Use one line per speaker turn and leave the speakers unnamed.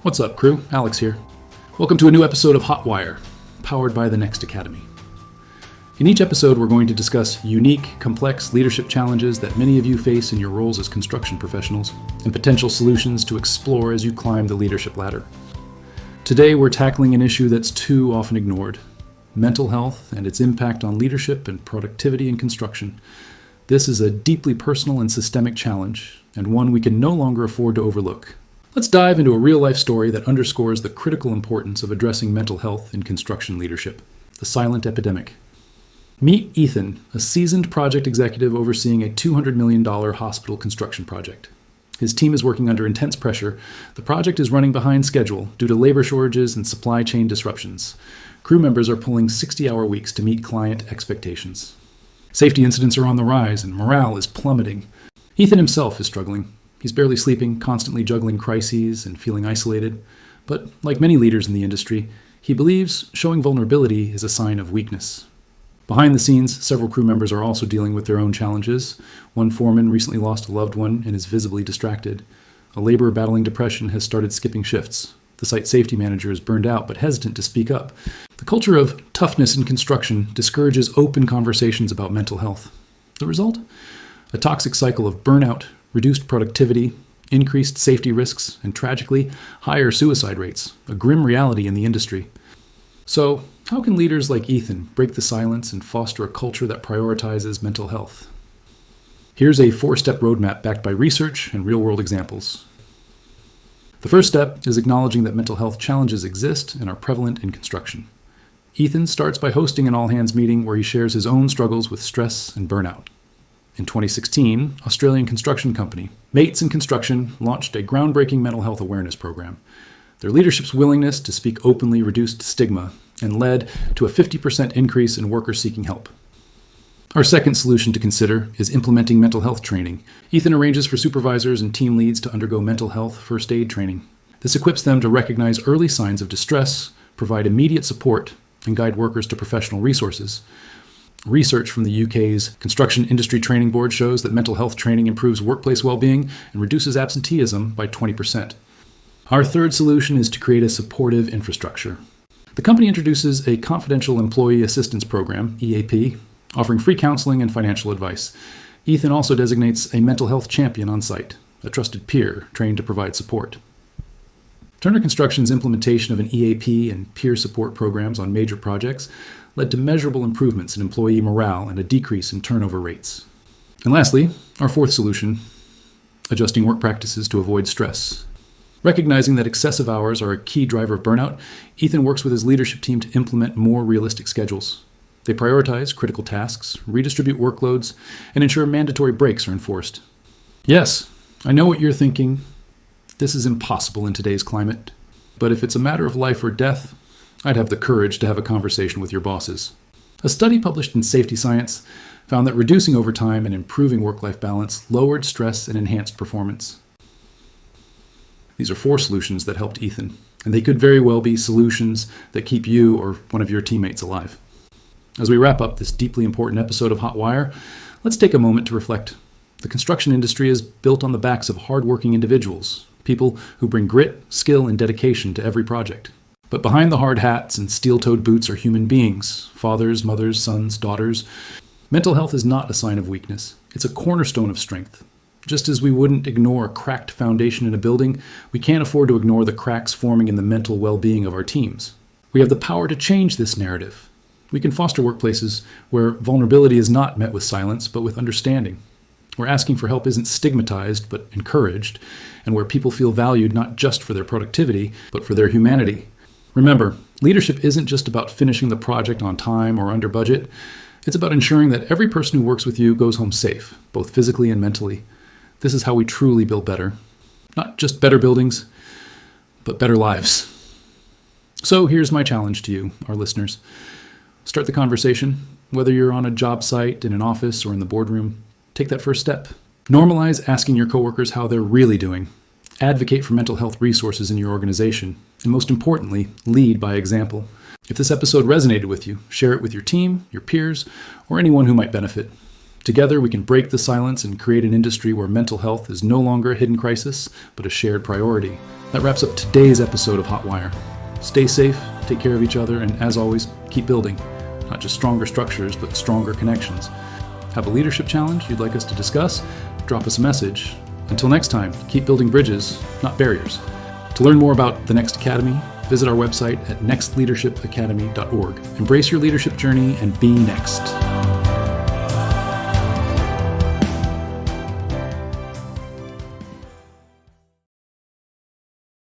What's up, crew? Alex here. Welcome to a new episode of Hotwire, powered by the Next Academy. In each episode, we're going to discuss unique, complex leadership challenges that many of you face in your roles as construction professionals, and potential solutions to explore as you climb the leadership ladder. Today, we're tackling an issue that's too often ignored: mental health and its impact on leadership and productivity in construction. This is a deeply personal and systemic challenge, and one we can no longer afford to overlook. Let's dive into a real-life story that underscores the critical importance of addressing mental health in construction leadership: the silent epidemic. Meet Ethan, a seasoned project executive overseeing a $200 million hospital construction project. His team is working under intense pressure. The project is running behind schedule due to labor shortages and supply chain disruptions. Crew members are pulling 60-hour weeks to meet client expectations. Safety incidents are on the rise and morale is plummeting. Ethan himself is struggling. He's barely sleeping, constantly juggling crises and feeling isolated. But like many leaders in the industry, he believes showing vulnerability is a sign of weakness. Behind the scenes, several crew members are also dealing with their own challenges. One foreman recently lost a loved one and is visibly distracted. A laborer battling depression has started skipping shifts. The site safety manager is burned out but hesitant to speak up. The culture of toughness in construction discourages open conversations about mental health. The result? A toxic cycle of burnout, reduced productivity, increased safety risks, and tragically, higher suicide rates, a grim reality in the industry. So, how can leaders like Ethan break the silence and foster a culture that prioritizes mental health? Here's a 4-step roadmap backed by research and real-world examples. The first step is acknowledging that mental health challenges exist and are prevalent in construction. Ethan starts by hosting an all-hands meeting where he shares his own struggles with stress and burnout. In 2016, Australian construction company Mates in Construction launched a groundbreaking mental health awareness program. Their leadership's willingness to speak openly reduced stigma and led to a 50% increase in workers seeking help. Our second solution to consider is implementing mental health training. Ethan arranges for supervisors and team leads to undergo mental health first aid training. This equips them to recognize early signs of distress, provide immediate support, and guide workers to professional resources. Research from the UK's Construction Industry Training Board shows that mental health training improves workplace well-being and reduces absenteeism by 20%. Our third solution is to create a supportive infrastructure. The company introduces a confidential employee assistance program, EAP, offering free counseling and financial advice. Ethan also designates a mental health champion on site, a trusted peer trained to provide support. Turner Construction's implementation of an EAP and peer support programs on major projects led to measurable improvements in employee morale and a decrease in turnover rates. And lastly, our fourth solution, adjusting work practices to avoid stress. Recognizing that excessive hours are a key driver of burnout, Ethan works with his leadership team to implement more realistic schedules. They prioritize critical tasks, redistribute workloads, and ensure mandatory breaks are enforced. Yes, I know what you're thinking. This is impossible in today's climate. But if it's a matter of life or death, I'd have the courage to have a conversation with your bosses. A study published in Safety Science found that reducing overtime and improving work-life balance lowered stress and enhanced performance. These are 4 solutions that helped Ethan, and they could very well be solutions that keep you or one of your teammates alive. As we wrap up this deeply important episode of Hotwire, let's take a moment to reflect. The construction industry is built on the backs of hardworking individuals, people who bring grit, skill, and dedication to every project. But behind the hard hats and steel-toed boots are human beings, fathers, mothers, sons, daughters. Mental health is not a sign of weakness. It's a cornerstone of strength. Just as we wouldn't ignore a cracked foundation in a building, we can't afford to ignore the cracks forming in the mental well-being of our teams. We have the power to change this narrative. We can foster workplaces where vulnerability is not met with silence, but with understanding, where asking for help isn't stigmatized, but encouraged, and where people feel valued not just for their productivity, but for their humanity. Remember, leadership isn't just about finishing the project on time or under budget. It's about ensuring that every person who works with you goes home safe, both physically and mentally. This is how we truly build better. Not just better buildings, but better lives. So here's my challenge to you, our listeners. Start the conversation. Whether you're on a job site, in an office, or in the boardroom, take that first step. Normalize asking your coworkers how they're really doing. Advocate for mental health resources in your organization. And most importantly, lead by example. If this episode resonated with you, share it with your team, your peers, or anyone who might benefit. Together, we can break the silence and create an industry where mental health is no longer a hidden crisis, but a shared priority. That wraps up today's episode of Hotwire. Stay safe, take care of each other, and as always, keep building. Not just stronger structures, but stronger connections. Have a leadership challenge you'd like us to discuss? Drop us a message. Until next time, keep building bridges, not barriers. To learn more about the Next Academy, visit our website at nextleadershipacademy.org. Embrace your leadership journey and be next.